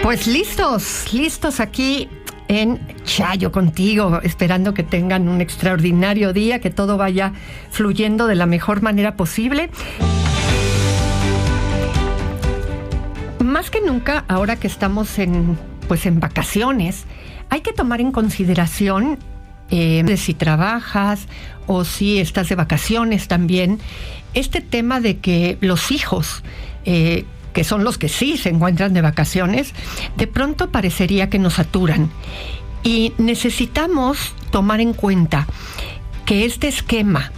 Pues listos aquí en Chayo contigo, esperando que tengan un extraordinario día, que todo vaya fluyendo de la mejor manera posible. Más que nunca, ahora que estamos en vacaciones, hay que tomar en consideración de si trabajas o si estás de vacaciones también, este tema de que los hijos, que son los que sí se encuentran de vacaciones, de pronto parecería que nos saturan. Y necesitamos tomar en cuenta que este esquema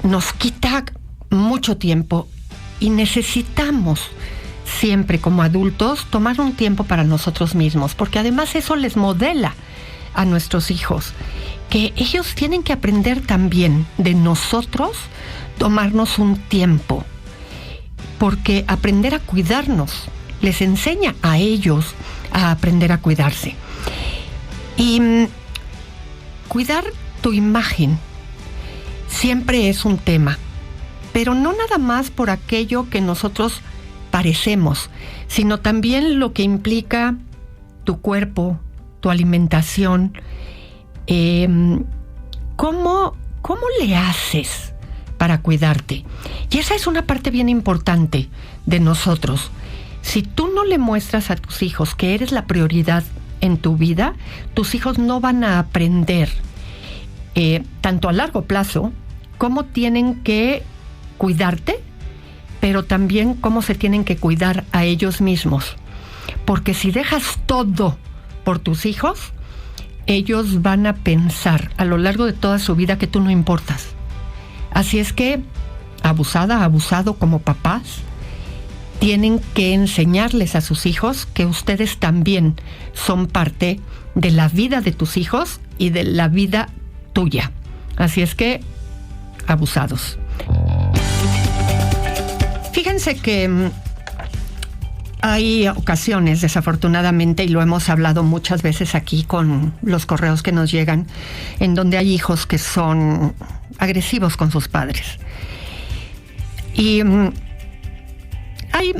nos quita mucho tiempo y necesitamos siempre como adultos tomar un tiempo para nosotros mismos, porque además eso les modela a nuestros hijos, que ellos tienen que aprender también de nosotros, tomarnos un tiempo, porque aprender a cuidarnos les enseña a ellos a aprender a cuidarse. Y cuidar tu imagen siempre es un tema, pero no nada más por aquello que nosotros parecemos, sino también lo que implica tu cuerpo, tu alimentación. ¿Cómo le haces para cuidarte? Y esa es una parte bien importante de nosotros. Si tú no le muestras a tus hijos que eres la prioridad en tu vida, tus hijos no van a aprender, tanto a largo plazo, cómo tienen que cuidarte, pero también cómo se tienen que cuidar a ellos mismos. Porque si dejas todo por tus hijos, ellos van a pensar a lo largo de toda su vida que tú no importas. Así es que, abusado como papás, tienen que enseñarles a sus hijos que ustedes también son parte de la vida de tus hijos y de la vida tuya. Así es que, abusados. Fíjense que hay ocasiones, desafortunadamente, y lo hemos hablado muchas veces aquí con los correos que nos llegan, en donde hay hijos que son agresivos con sus padres. Y hay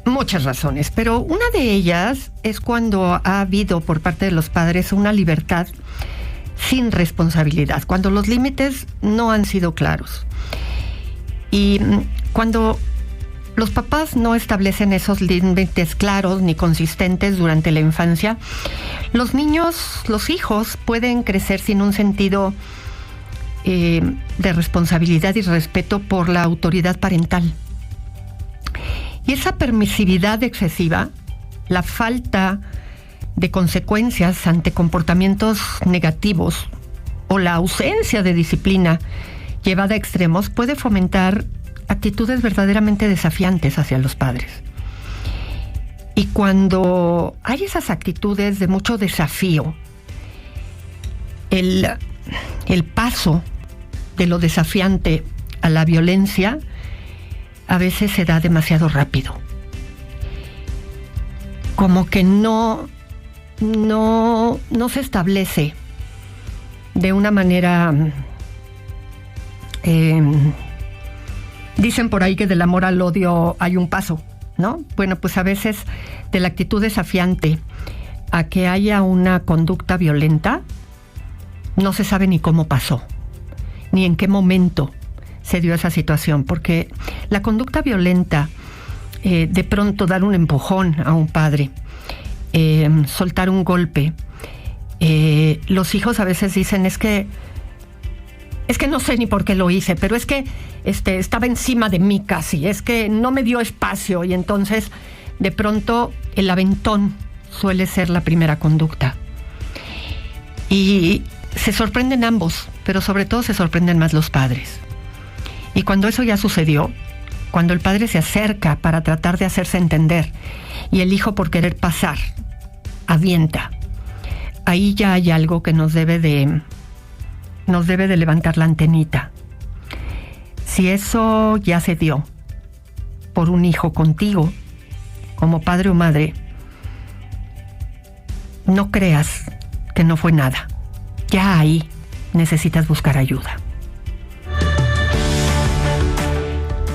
muchas razones, pero una de ellas es cuando ha habido por parte de los padres una libertad sin responsabilidad, cuando los límites no han sido claros. Y cuando los papás no establecen esos límites claros ni consistentes durante la infancia, los hijos pueden crecer sin un sentido de responsabilidad y respeto por la autoridad parental. Y esa permisividad excesiva, la falta de consecuencias ante comportamientos negativos o la ausencia de disciplina llevada a extremos puede fomentar actitudes verdaderamente desafiantes hacia los padres. Y cuando hay esas actitudes de mucho desafío, el paso de lo desafiante a la violencia a veces se da demasiado rápido. Como que no se establece de una manera... Dicen por ahí que del amor al odio hay un paso, ¿no? Bueno, pues a veces de la actitud desafiante a que haya una conducta violenta, no se sabe ni cómo pasó, ni en qué momento se dio esa situación, porque la conducta violenta, de pronto dar un empujón a un padre, soltar un golpe, los hijos a veces dicen, es que no sé ni por qué lo hice, pero es que estaba encima de mí casi, es que no me dio espacio, y entonces de pronto el aventón suele ser la primera conducta. Y se sorprenden ambos, pero sobre todo se sorprenden más los padres. Y cuando eso ya sucedió, cuando el padre se acerca para tratar de hacerse entender y el hijo, por querer pasar, avienta, ahí ya hay algo que nos debe de levantar la antenita. Si eso ya se dio por un hijo contigo, como padre o madre, no creas que no fue nada. Ya ahí necesitas buscar ayuda.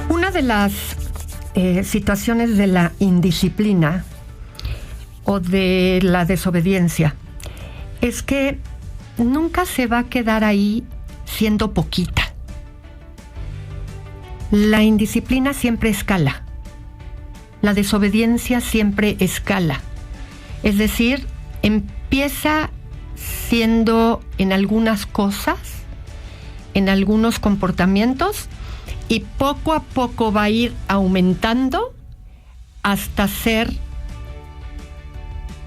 Una de las situaciones de la indisciplina o de la desobediencia es que nunca se va a quedar ahí siendo poquita. La indisciplina siempre escala. La desobediencia siempre escala. Es decir, empieza siendo en algunas cosas, en algunos comportamientos, y poco a poco va a ir aumentando hasta ser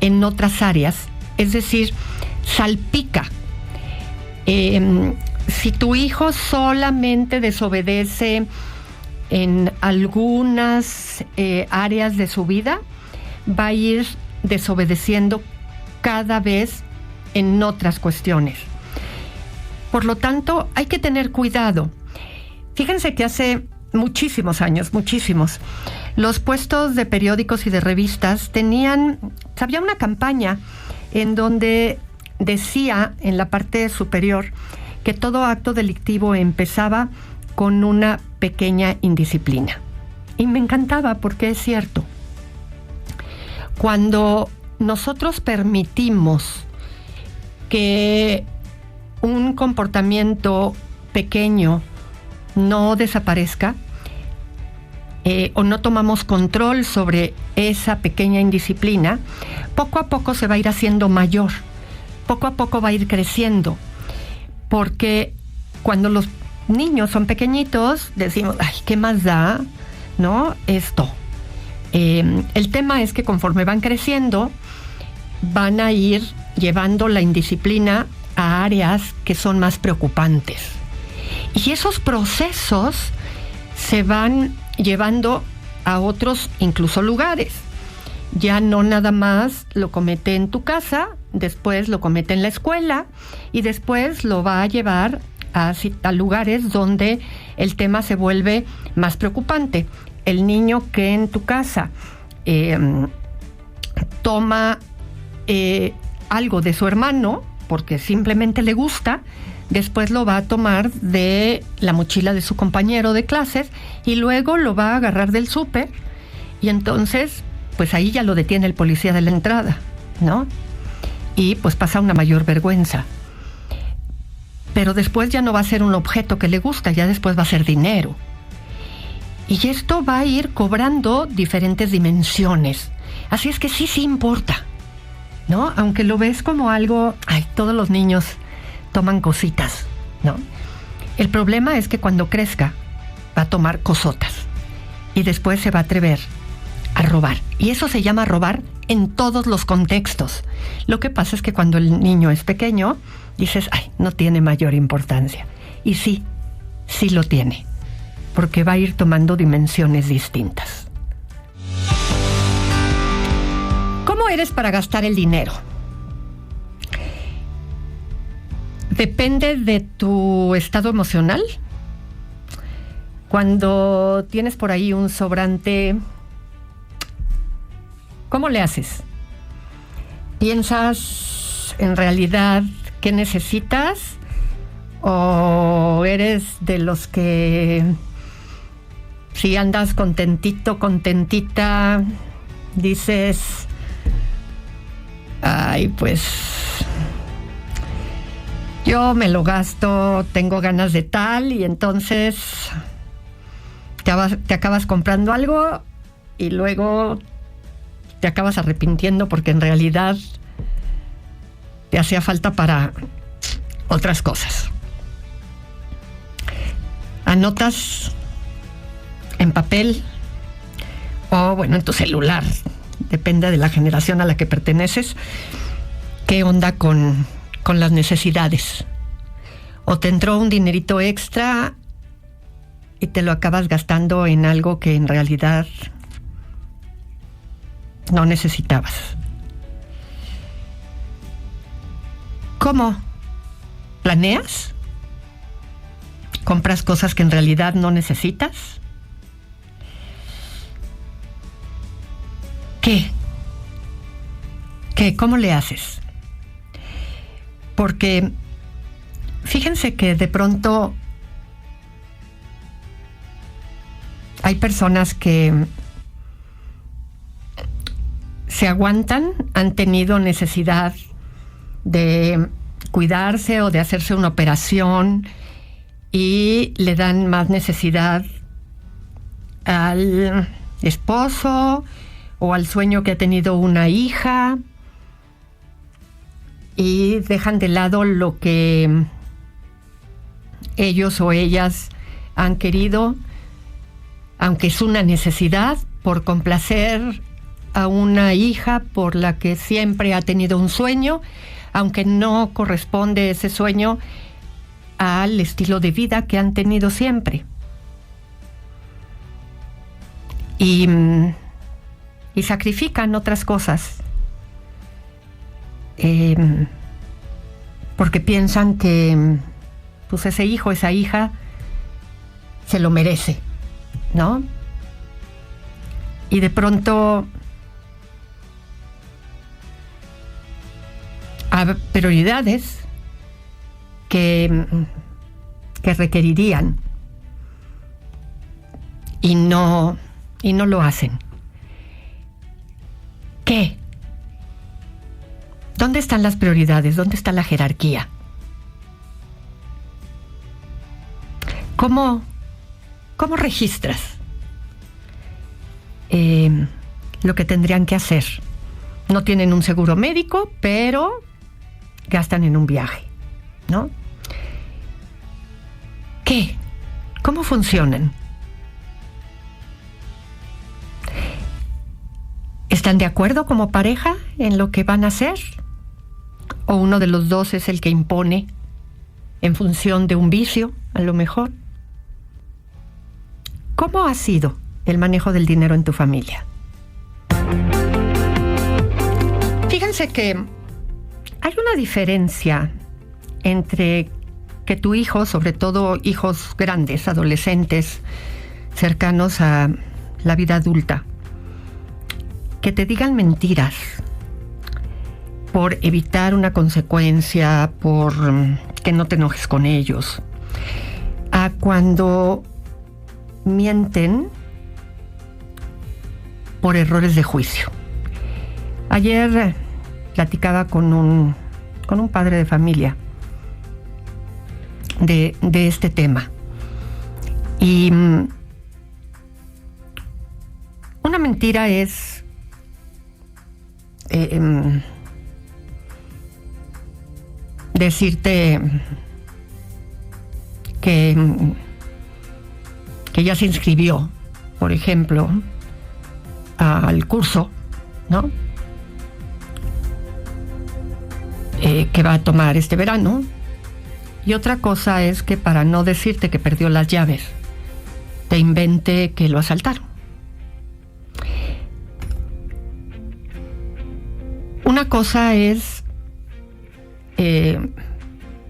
en otras áreas. Es decir, salpica. Si tu hijo solamente desobedece en algunas áreas de su vida, va a ir desobedeciendo cada vez en otras cuestiones. Por lo tanto, hay que tener cuidado. Fíjense que hace muchísimos años, los puestos de periódicos y de revistas había una campaña en donde decía en la parte superior que todo acto delictivo empezaba con una pequeña indisciplina. Y me encantaba porque es cierto. Cuando nosotros permitimos que un comportamiento pequeño no desaparezca, o no tomamos control sobre esa pequeña indisciplina, poco a poco se va a ir haciendo mayor, poco a poco va a ir creciendo, porque cuando los niños son pequeñitos decimos, ay, ¿qué más da? ¿No? Esto. El tema es que conforme van creciendo, van a ir llevando la indisciplina a áreas que son más preocupantes. Y esos procesos se van llevando a otros, incluso lugares. Ya no nada más lo comete en tu casa, después lo comete en la escuela y después lo va a llevar a lugares donde el tema se vuelve más preocupante. El niño que en tu casa toma algo de su hermano porque simplemente le gusta, después lo va a tomar de la mochila de su compañero de clases y luego lo va a agarrar del súper y entonces pues ahí ya lo detiene el policía de la entrada, ¿no? Y pues pasa una mayor vergüenza. Pero después ya no va a ser un objeto que le gusta, ya después va a ser dinero. Y esto va a ir cobrando diferentes dimensiones. Así es que sí importa, ¿no? Aunque lo ves como algo, ay, todos los niños toman cositas, ¿no? El problema es que cuando crezca va a tomar cosotas y después se va a atrever a robar. Y eso se llama robar en todos los contextos. Lo que pasa es que cuando el niño es pequeño, dices, ay, no tiene mayor importancia. Y sí lo tiene, porque va a ir tomando dimensiones distintas. ¿Cómo eres para gastar el dinero? Depende de tu estado emocional. Cuando tienes por ahí un sobrante, ¿cómo le haces? ¿Piensas en realidad qué necesitas? ¿O eres de los que si andas contentito, contentita, dices, ay, pues yo me lo gasto, tengo ganas de tal, y entonces te acabas comprando algo y luego te acabas arrepintiendo porque en realidad te hacía falta para otras cosas? Anotas en papel o, bueno, en tu celular, depende de la generación a la que perteneces, qué onda con las necesidades. O te entró un dinerito extra y te lo acabas gastando en algo que en realidad no necesitabas. ¿Cómo? ¿Planeas? ¿Compras cosas que en realidad no necesitas? ¿Qué? ¿Cómo le haces? Porque fíjense que de pronto hay personas que se aguantan, han tenido necesidad de cuidarse o de hacerse una operación y le dan más necesidad al esposo o al sueño que ha tenido una hija y dejan de lado lo que ellos o ellas han querido, aunque es una necesidad, por complacer a una hija por la que siempre ha tenido un sueño, aunque no corresponde ese sueño al estilo de vida que han tenido siempre. Y sacrifican otras cosas porque piensan que pues ese hijo, esa hija se lo merece, ¿no? Y de pronto hay prioridades que requerirían y no lo hacen. ¿Qué? ¿Dónde están las prioridades? ¿Dónde está la jerarquía? ¿Cómo registras lo que tendrían que hacer? No tienen un seguro médico, pero gastan en un viaje, ¿no? ¿Qué? ¿Cómo funcionan? ¿Están de acuerdo como pareja en lo que van a hacer? ¿O uno de los dos es el que impone en función de un vicio, a lo mejor? ¿Cómo ha sido el manejo del dinero en tu familia? Fíjense que hay una diferencia entre que tu hijo, sobre todo hijos grandes, adolescentes, cercanos a la vida adulta, que te digan mentiras por evitar una consecuencia, por que no te enojes con ellos, a cuando mienten por errores de juicio. Ayer platicaba con un padre de familia de este tema. Y una mentira es decirte que ya se inscribió, por ejemplo, al curso, ¿no? Que va a tomar este verano. Y otra cosa es que para no decirte que perdió las llaves, te invente que lo asaltaron. Una cosa es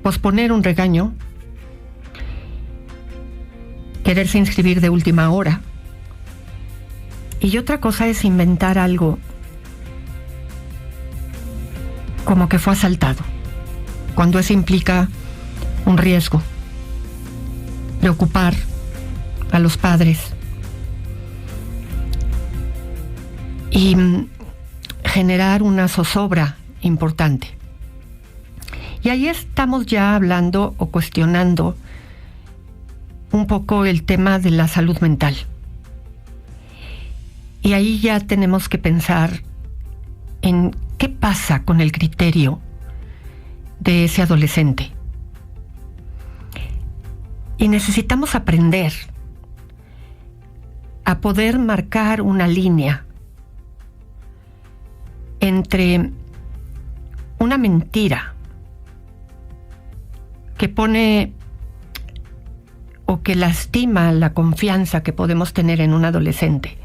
posponer un regaño, quererse inscribir de última hora. Y otra cosa es inventar algo como que fue asaltado, cuando eso implica un riesgo, preocupar a los padres y generar una zozobra importante. Y ahí estamos ya hablando o cuestionando un poco el tema de la salud mental. Y ahí ya tenemos que pensar en qué pasa con el criterio de ese adolescente. Y necesitamos aprender a poder marcar una línea entre una mentira que pone o que lastima la confianza que podemos tener en un adolescente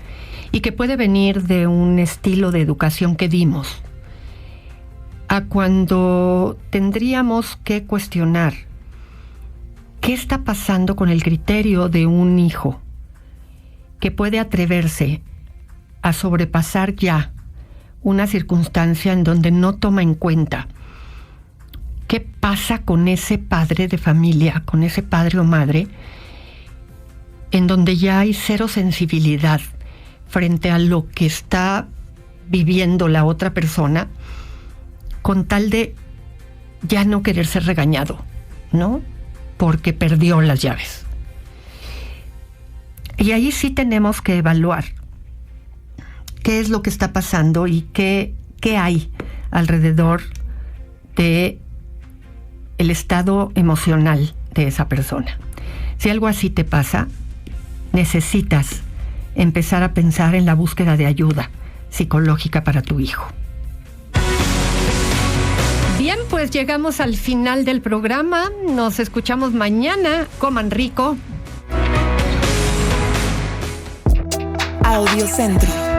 y que puede venir de un estilo de educación que dimos, a cuando tendríamos que cuestionar qué está pasando con el criterio de un hijo que puede atreverse a sobrepasar ya una circunstancia en donde no toma en cuenta qué pasa con ese padre de familia, con ese padre o madre, en donde ya hay cero sensibilidad frente a lo que está viviendo la otra persona con tal de ya no querer ser regañado, ¿no? Porque perdió las llaves. Y ahí sí tenemos que evaluar qué es lo que está pasando y qué hay alrededor de el estado emocional de esa persona. Si algo así te pasa, necesitas empezar a pensar en la búsqueda de ayuda psicológica para tu hijo. Bien, pues llegamos al final del programa. Nos escuchamos mañana. Coman rico. Audiocentro.